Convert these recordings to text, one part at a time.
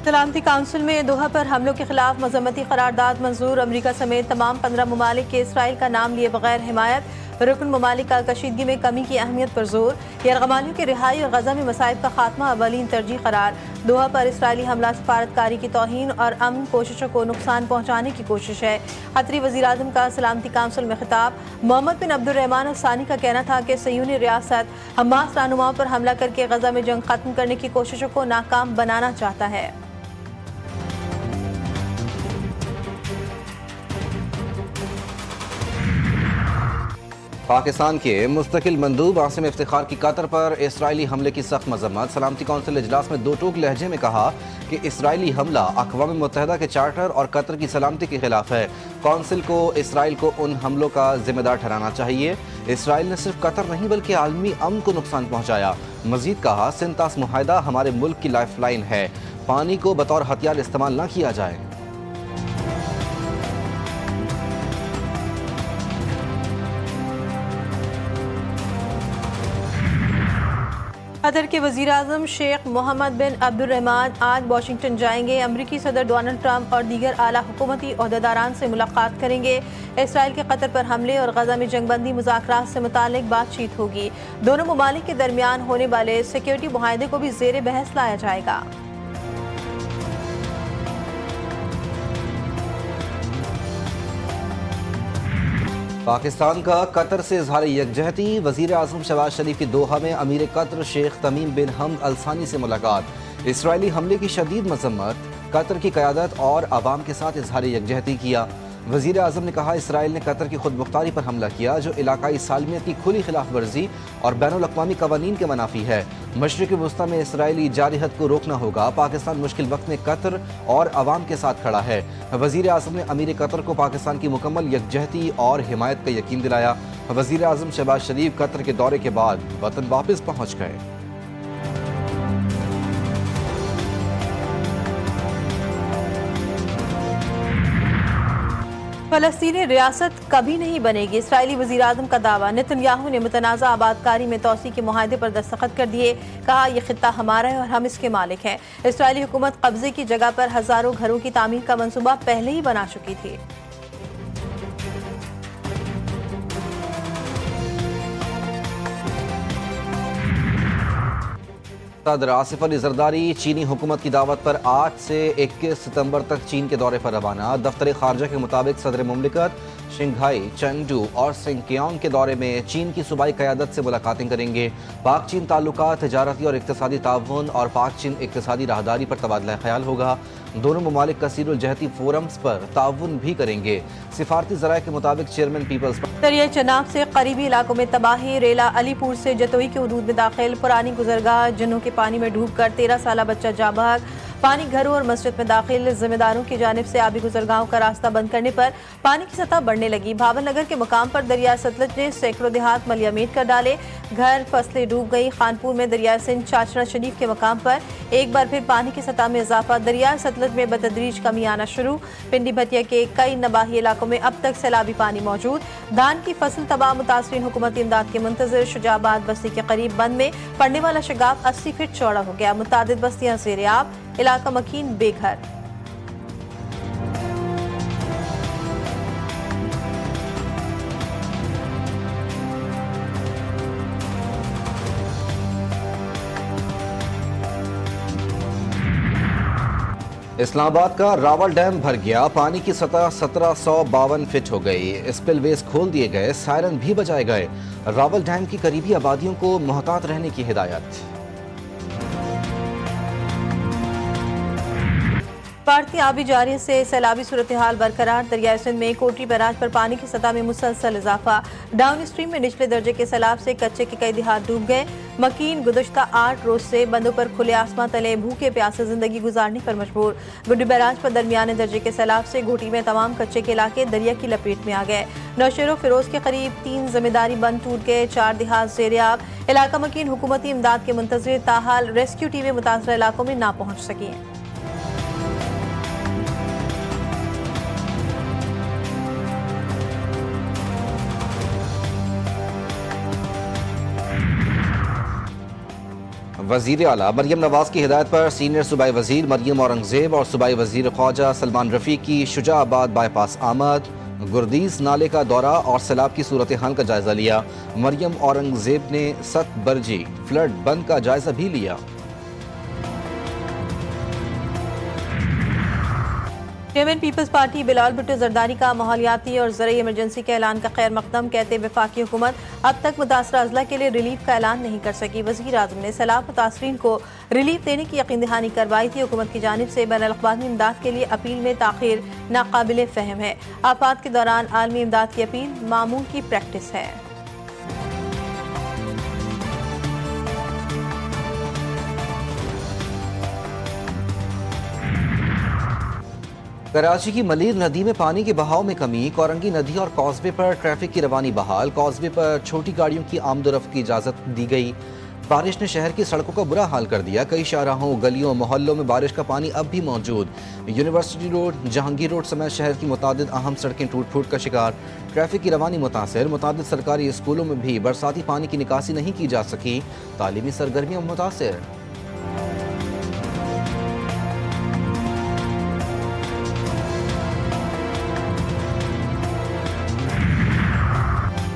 सलामती काउंसिल में दोहा पर हमलों के खिलाफ मजम्मती करारदाद मंजूर। अमरीका समेत तमाम 15 ममालिक के इसराइल का नाम लिए बगैर हिमायत। रुकन ममालिक का कशीदगी में कमी की अहमियत पर जोर। यरगमालियों की रिहाई और गजा में मसाइब का खात्मा अवलीन तरजीह करार। दोहा पर इसराइली हमला सफारतकारी की तौहीन और अमन कोशिशों को नुकसान पहुँचाने की कोशिश है। कतरी वज़ीर-ए-आज़म का सलामती काउंसिल में खिताब। मोहम्मद बिन अब्दुर्रहमान अल सानी का कहना था कि सयूनी रियासत हमास रहनुमाओं पर हमला करके गजा में जंग खत्म करने की कोशिशों को नाकाम बनाना चाहता है। पाकिस्तान के मुस्तकिल मंदूब आसिम इफ्तिखार की कतर पर इसराइली हमले की सख्त मजम्मत। सलामती कौंसिल इजलास में दो टूक लहजे में कहा कि इसराइली हमला अक़वाम मुत्तहिदा के चार्टर और कतर की सलामती के खिलाफ है। कौंसिल को इसराइल को उन हमलों का जिम्मेदार ठहराना चाहिए। इसराइल ने सिर्फ कतर नहीं बल्कि आलमी अमन को नुकसान पहुँचाया। मजीद कहा, सिंतास मुआहदा हमारे मुल्क की लाइफ लाइन है, पानी को बतौर हथियार इस्तेमाल न किया जाए। कतर के वज़ीर-ए-आज़म शेख मोहम्मद बिन अब्दुर्रहमान आज वाशिंगटन जाएंगे। अमरीकी सदर डोनाल्ड ट्रंप और दीगर आला हुकूमती ओहदेदारान से मुलाकात करेंगे। इसराइल के कतर पर हमले और गजा में जंगबंदी मुज़ाकरात से मुताल्लिक बातचीत होगी। दोनों ममालिक के दरमियान होने वाले सिक्योरिटी मुआहदे को भी ज़ेर बहस लाया जाएगा। पाकिस्तान का कतर से इजहार यकजहती। वज़ीर आज़म शहबाज शरीफ की दोहा में अमीर कतर शेख तमीम बिन हमद अल सानी से मुलाकात। इसराइली हमले की शदीद मजम्मत। कतर की क़यादत और आवाम के साथ इजहार यकजहती किया। वज़ीर आज़म ने कहा, इसराइल ने कतर की खुद मुख्तारी पर हमला किया जो इलाकाई सालमियत की खुली खिलाफ वर्जी और बैनुल अक़वामी कवानीन के मनाफी है। मशरिक़ वुस्ता में इसराइली जारहत को रोकना होगा। पाकिस्तान मुश्किल वक्त में कतर और अवाम के साथ खड़ा है। वज़ीर आज़म ने अमीर कतर को पाकिस्तान की मुकम्मल यकजहती और हिमायत का यकीन दिलाया। वज़ीर आज़म शहबाज शरीफ कतर के दौरे के बाद वतन वापस पहुँच गए। फ़लस्तीनी रियासत कभी नहीं बनेगी, इसराइली वज़ीर-ए-आज़म का दावा। नेतन्याहू ने मुतनाज़ा आबादकारी में तोसी के मुआहदे पर दस्तखत कर दिए। कहा, यह खित्ता हमारा है और हम इसके मालिक हैं। इसराइली हुकूमत कब्जे की जगह पर हज़ारों घरों की तामीर का मंसूबा पहले ही बना चुकी थी। सदर आसिफ अली जरदारी चीनी हुकूमत की दावत पर 8 से 21 सितंबर तक चीन के दौरे पर रवाना। दफ्तर खारजा के मुताबिक सदर मुमलिकत शंघाई, चेंगडू और सिंकियांग के दौरे में चीन की सूबाई क़यादत से मुलाकातें करेंगे। पाक चीन ताल्लुकात, तजारती और इक़्तिसादी ताउन और पाक चीन इक़्तिसादी राहदारी पर तबादला ख्याल होगा। दोनों ममालिक कसीरुल जहती फोरम्स पर ताउन भी करेंगे। सिफारती ज़राए के मुताबिक चेयरमैन पीपल्स दरिया चनाब से करीबी इलाकों में तबाही। रेला अलीपुर से जतोई के हदूद में दाखिल। पुरानी गुजरगाह जिन्हों के पानी में डूबकर 13 साला बच्चा जाँ बहक। पानी घरों और मस्जिद में दाखिल। जिम्मेदारों की जानिब से आबी गुजरगाहों का रास्ता बंद करने पर पानी की सतह बढ़ने लगी। भावन नगर के मुकाम पर दरिया सतलज ने सैकड़ों देहात मलियामेट कर डाले। घर फसलें डूब गई। खानपुर में दरिया सिंध चाचरा शरीफ के मुकाम पर एक बार फिर पानी की सतह में इजाफा। दरिया सतलज में बतदरीज कमी आना शुरू। पिंडी भटिया के कई नबाही इलाकों में अब तक सैलाबी पानी मौजूद। धान की फसल तबाह। मुतासरीन हुकूमती इमदाद के मुंतजर। शुजाबाद बस्ती के करीब बंद में पड़ने वाला शगाफ 80 फीट चौड़ा हो गया। मुतादिद बस्तियां ज़ेर-ए-आब, इलाका मकीन बेघर। इस्लामाबाद का रावल डैम भर गया। पानी की सतह 1752 फीट हो गई। स्पिलवेज खोल दिए गए। सायरन भी बजाए गए। रावल डैम की करीबी आबादियों को मोहतात रहने की हिदायत। बढ़ती आबी जारी से सैलाबी सूरत हाल बरकरार। दरिया सिंध में कोटरी बैराज पर पानी की सतह में मुसलसल इजाफा। डाउन स्ट्रीम में निचले दर्जे के सैलाब से कच्चे के कई देहात डूब गए। मकीन गुज़श्ता 8 रोज से बंदों पर खुले आसमां तले भूखे प्यासे जिंदगी गुजारने पर मजबूर। गुड्डी बैराज पर दरमियाने दर्जे के सैलाब से घोटी में तमाम कच्चे के इलाके दरिया की लपेट में आ गए। नौशेरो फिरोज के करीब 3 जिम्मेदारी बंद टूट गए। 4 देहात ज़ेर-ए-आब। इलाका मकीन हुकूमती इमदाद के मुंतज़िर। ताहाल रेस्क्यू टीमें मुतासरा इलाकों में ना पहुँच सकी। वजीर आला मरियम नवाज की हिदायत पर सीनियर सूबाई वजीर मरियम औरंगजेब और सूबाई वजीर ख्वाजा सलमान रफ़ी की शुजाबाद बाईपास आमद, गुरदीस नाले का दौरा और सैलाब की सूरत हाल का जायजा लिया। मरियम औरंगजेब ने सत बरजी फ्लड बंद का जायजा भी लिया। Chairman People's Party Bilawal Bhutto Zardari का माहौलियाती और ज़रूरी इमरजेंसी के ऐलान का खैर मकदम कहते वफाकी हुकूमत अब तक मुतासरा अजला के लिए रिलीफ का ऐलान नहीं कर सकी। वज़ीर आज़म ने सैलाब मुतासरीन को रिलीफ देने की यकीन दहानी करवाई थी। हुकूमत की जानिब से बैनुल-अक़वामी इमदाद के लिए अपील में ताख़ीर नाकाबिले फ़हम है। आपात के दौरान आलमी इमदाद की अपील मामूल की प्रैक्टिस है। कराची की मलीर नदी में पानी के बहाव में कमी, कोरंगी नदी और कॉजवे पर ट्रैफिक की रवानी बहाल। कॉजवे पर छोटी गाड़ियों की आमदोरफ्त की इजाज़त दी गई। बारिश ने शहर की सड़कों का बुरा हाल कर दिया। कई शाहराहों, गलियों, मोहल्लों में बारिश का पानी अब भी मौजूद। यूनिवर्सिटी रोड, जहांगीर रोड समेत शहर की मुतादिद अहम सड़कें टूट फूट का शिकार। ट्रैफिक की रवानी मुतासर। मुतादिद सरकारी स्कूलों में भी बरसाती पानी की निकासी नहीं की जा सकी। तालीमी सरगर्मियाँ मुतासर।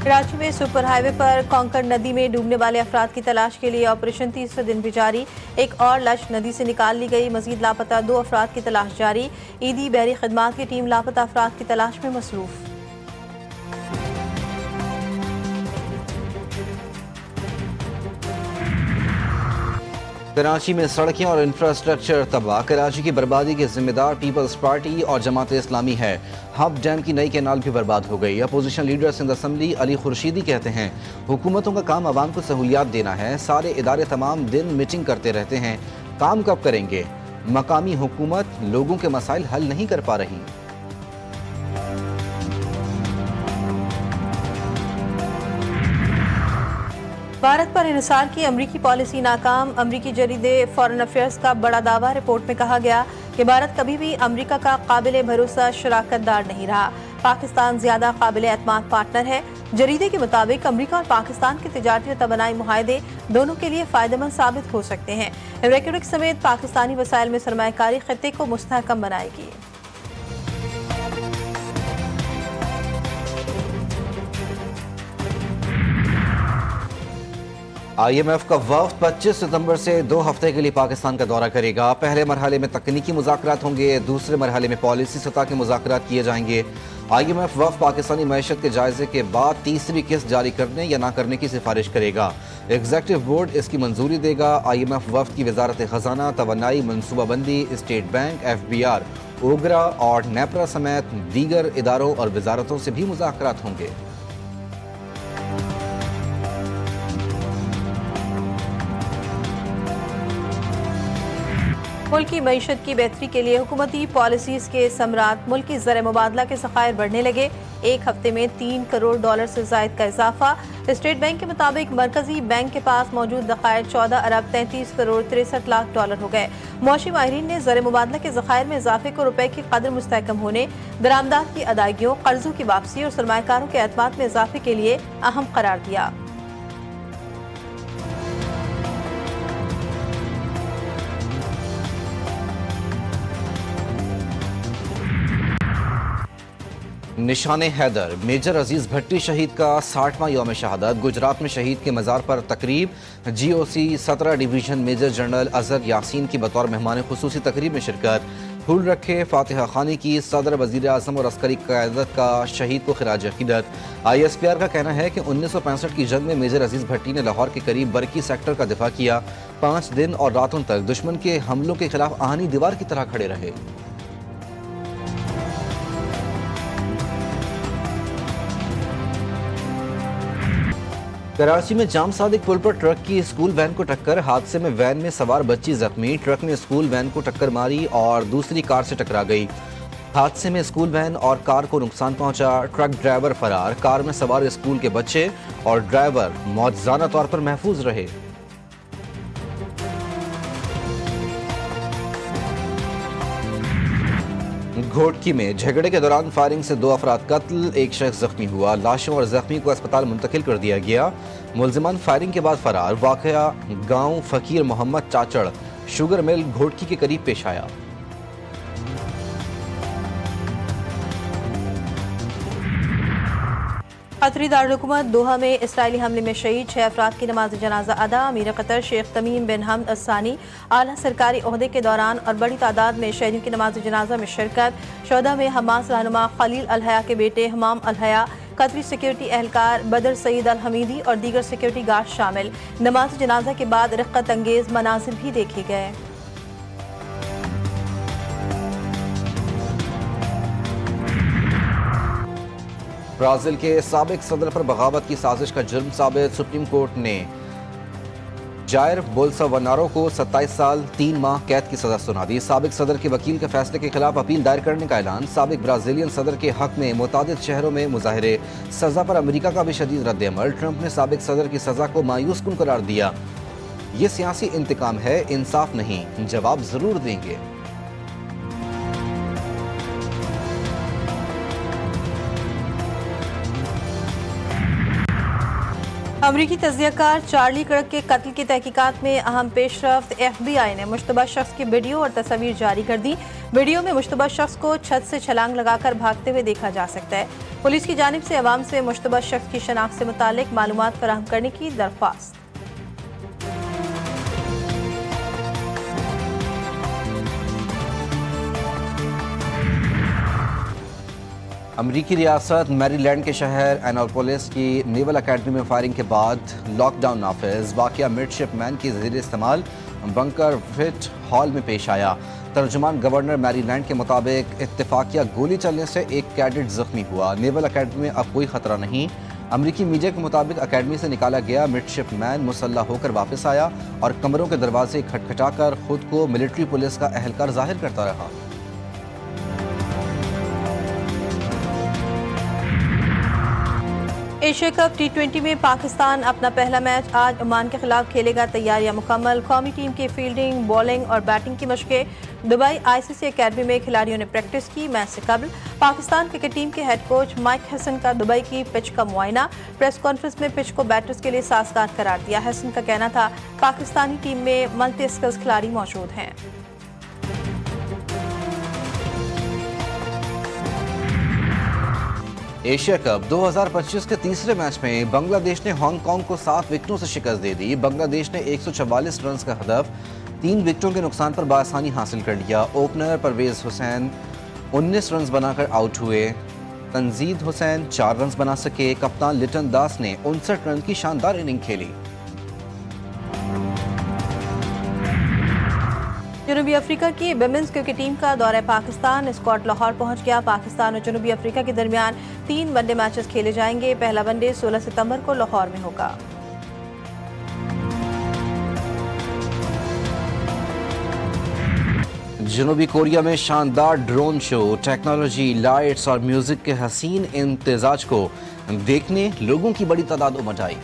कराची में सुपर हाईवे पर कोंकण नदी में डूबने वाले अफराद की तलाश के लिए ऑपरेशन तीसरे दिन भी जारी। एक और लाश नदी से निकाल ली गई। मजीद लापता 2 अफराद की तलाश जारी। ईदी बहरी खदमात की टीम लापता अफराद की तलाश में मसरूफ। कराची में सड़कें और इंफ्रास्ट्रक्चर तबाह। कराची की बर्बादी के जिम्मेदार पीपल्स पार्टी और जमात इस्लामी है। हब डैम की नई कैनाल भी बर्बाद हो गई। Opposition leader Sindh assembly Ali Khurshidi कहते हैं हुकूमतों का काम आवाम को सहूलियात देना है। सारे इदारे तमाम दिन मीटिंग करते रहते हैं, काम कब करेंगे? मकामी हुकूमत लोगों के मसाइल हल नहीं कर पा रही। भारत पर इन्हिसार की अमरीकी पॉलिसी नाकाम। अमरीकी जरीदे फॉरेन अफेयर्स का बड़ा दावा। रिपोर्ट में कहा गया कि भारत कभी भी अमरीका का काबिल भरोसा शराकतदार नहीं रहा। पाकिस्तान ज्यादा काबिल एतमाद पार्टनर है। जरीदे के मुताबिक अमरीका और पाकिस्तान के तिजारती और तवानाई मुआहदे दोनों के लिए फायदेमंद साबित हो सकते हैं। रेक्यूरिक समेत पाकिस्तानी वसाइल में सरमायाकारी खित्ते को मुस्तहकम बनाएगी। IMF का वफ्द 25 सितंबर से 2 हफ्ते के लिए पाकिस्तान का दौरा करेगा। पहले मरहले में तकनीकी मुज़ाकरात होंगे, दूसरे मरहले में पॉलिसी सतह के मुज़ाकरात किए जाएंगे। IMF वफ्द पाकिस्तानी मैशत के जायजे के बाद तीसरी किस्त जारी करने या ना करने की सिफारिश करेगा। एग्जीक्यूटिव बोर्ड इसकी मंजूरी देगा। IMF वफ्द की वजारत खजाना, तवानाई, मनसूबाबंदी, स्टेट बैंक, FBR, ओगरा और नेपरा समेत दीगर इदारों और वजारतों से भी मुज़ाकरात होंगे। मुल्क की मईशत की बेहतरी के लिए हुकूमती पॉलिसीज के समरात। मुल्क की ज़र मुबादला के ज़खायर बढ़ने लगे। एक हफ्ते में $3 करोड़ से ज़ायद का इजाफा। स्टेट बैंक के मुताबिक मरकजी बैंक के पास मौजूद ज़खायर 14 अरब 33 करोड़ 63 लाख डॉलर हो गए। मौशी माहिरीन ने ज़र मुबादला के ज़खायर में इजाफे को रुपए की कदर मुस्तहकम होने, दरामदात की अदायगियों, कर्जों की वापसी और सरमायाकारों के एतमाद में इजाफे के लिए अहम करार दिया। निशाने हैदर। मेजर अजीज भट्टी शहीद का 60वां यौम शहादत। गुजरात में शहीद के मज़ार पर तकरीब। GOC 17 division major general Azhar Yasin की बतौर मेहमान खुसूसी तकरीब में शिरकत। फूल रखे, फातिहा खानी की। सदर, वज़ीर आज़म और अस्करी क़यादत का शहीद को खिराज अक़ीदत। ISPR का कहना है कि 1965 की जंग में मेजर अजीज भट्टी ने लाहौर के करीब बरकी सेक्टर का दिफा किया। 5 दिन और रातों तक दुश्मन के हमलों के खिलाफ आहनी दीवार की तरह खड़े रहे। कराची में जाम सादिक पुल पर ट्रक की स्कूल वैन को टक्कर। हादसे में वैन में सवार बच्ची जख्मी। ट्रक ने स्कूल वैन को टक्कर मारी और दूसरी कार से टकरा गई। हादसे में स्कूल वैन और कार को नुकसान पहुंचा। ट्रक ड्राइवर फरार। कार में सवार स्कूल के बच्चे और ड्राइवर मौजूदा तौर पर महफूज रहे। घोटकी में झगड़े के दौरान फायरिंग से 2 अफराद कत्ल, एक शख्स जख्मी हुआ। लाशों और जख्मी को अस्पताल मुंतकिल कर दिया गया। मुलजिमान फायरिंग के बाद फरार। वाकया गांव फकीर मोहम्मद चाचड़ शुगर मिल घोटकी के करीब पेश आया। कतरी दारुल-हुकूमत दोहा में इसराइली हमले में शहीद 6 अफराद की नमाज जनाजा अदा। अमीर कतर शेख तमीम बिन हमद अल-सानी आला सरकारी ओहदे के दौरान और बड़ी तादाद में शहरियों की नमाज जनाजा में शिरकत। शोहदा में हमास रहनुमा खलील अल-हया के बेटे हमाम अल-हया, कतरी सिक्योरिटी एहलकार बदर सईद अल-हमीदी और दीगर सिक्योरिटी गार्ड शामिल। नमाज जनाजा के बाद रिक्कत अंगेज मनाजिर भी देखे गए। ब्राजील के साबिक सदर पर बगावत की साजिश का जुर्म साबित। सुप्रीम कोर्ट ने जायर बोल्सोनारो को 27 साल 3 माह कैद की सजा सुना दी। साबिक सदर के वकील के फैसले के खिलाफ अपील दायर करने का ऐलान। साबिक ब्राजीलियन सदर के हक में मुतादिद शहरों में मुजाहरे। सजा पर अमेरिका का भी शदीद रद्द-ए-अमल। ट्रंप ने साबिक सदर की सजा को मायूस कुन करार दिया। ये सियासी इंतकाम है, इंसाफ नहीं, जवाब जरूर देंगे। अमरीकी तजियाकार चार्ली कर्क के कत्ल की तहकीकात में अहम पेशरफ्त। FBI ने मुश्तबा शख्स की वीडियो और तस्वीर जारी कर दी। वीडियो में मुश्तबा शख्स को छत से छलांग लगाकर भागते हुए देखा जा सकता है। पुलिस की जानिब से अवाम से मुश्तबा शख्स की शनाख्त से मुतालिक मालूमात फराहम करने की दरख्वास्त। अमरीकी रियासत मैरीलैंड के शहर एनापोलिस की नेवल अकेडमी में फायरिंग के बाद लॉकडाउन नाफिज। वाकया मिडशिपमैन के ज़ेर इस्तेमाल बंकर फिट हॉल में पेश आया। तर्जुमान गवर्नर मैरीलैंड के मुताबिक इत्तेफाकिया गोली चलने से एक कैडेट जख्मी हुआ। नेवल अकेडमी में अब कोई खतरा नहीं। अमरीकी मीडिया के मुताबिक अकेडमी से निकाला गया मिडशिपमैन मुसल्लह होकर वापस आया और कमरों के दरवाजे खटखटाकर खुद को मिलिट्री पुलिस का एहलकार जाहिर करता रहा। एशिया कप T20 में पाकिस्तान अपना पहला मैच आज ओमान के खिलाफ खेलेगा। तैयारियां मुकम्मल। कौमी टीम की फील्डिंग, बॉलिंग और बैटिंग की मशकें। दुबई ICC अकेडमी में खिलाड़ियों ने प्रैक्टिस की। मैच से कबल पाकिस्तान क्रिकेट टीम के हेड कोच माइक हसन का दुबई की पिच का मुआयना। प्रेस कॉन्फ्रेंस में पिच को बैटर्स के लिए साजगार करार दिया। हसन का कहना था पाकिस्तानी टीम में मल्टी स्किल्स खिलाड़ी मौजूद हैं। एशिया कप 2025 के तीसरे मैच में बांग्लादेश ने हांगकांग को 7 विकेटों से शिकस्त दे दी। बांग्लादेश ने 144 रन का हदफ 3 विकेटों के नुकसान पर बासानी हासिल कर लिया। ओपनर परवेज हुसैन 19 रन बनाकर आउट हुए। तंजीद हुसैन 4 रन बना सके। कप्तान लिटन दास ने 59 रन की शानदार इनिंग खेली। जनूबी अफ्रीका की विमेंस क्रिकेट टीम का दौरा पाकिस्तान। स्क्वाड लाहौर पहुंच गया। पाकिस्तान और जनूबी अफ्रीका के दरमियान 3 वनडे मैचेस खेले जाएंगे। पहला वनडे 16 सितंबर को लाहौर में होगा। जनूबी कोरिया में शानदार ड्रोन शो, टेक्नोलॉजी, लाइट्स और म्यूजिक के हसीन इम्तिजाज को देखने लोगों की बड़ी तादाद उमड़ आई।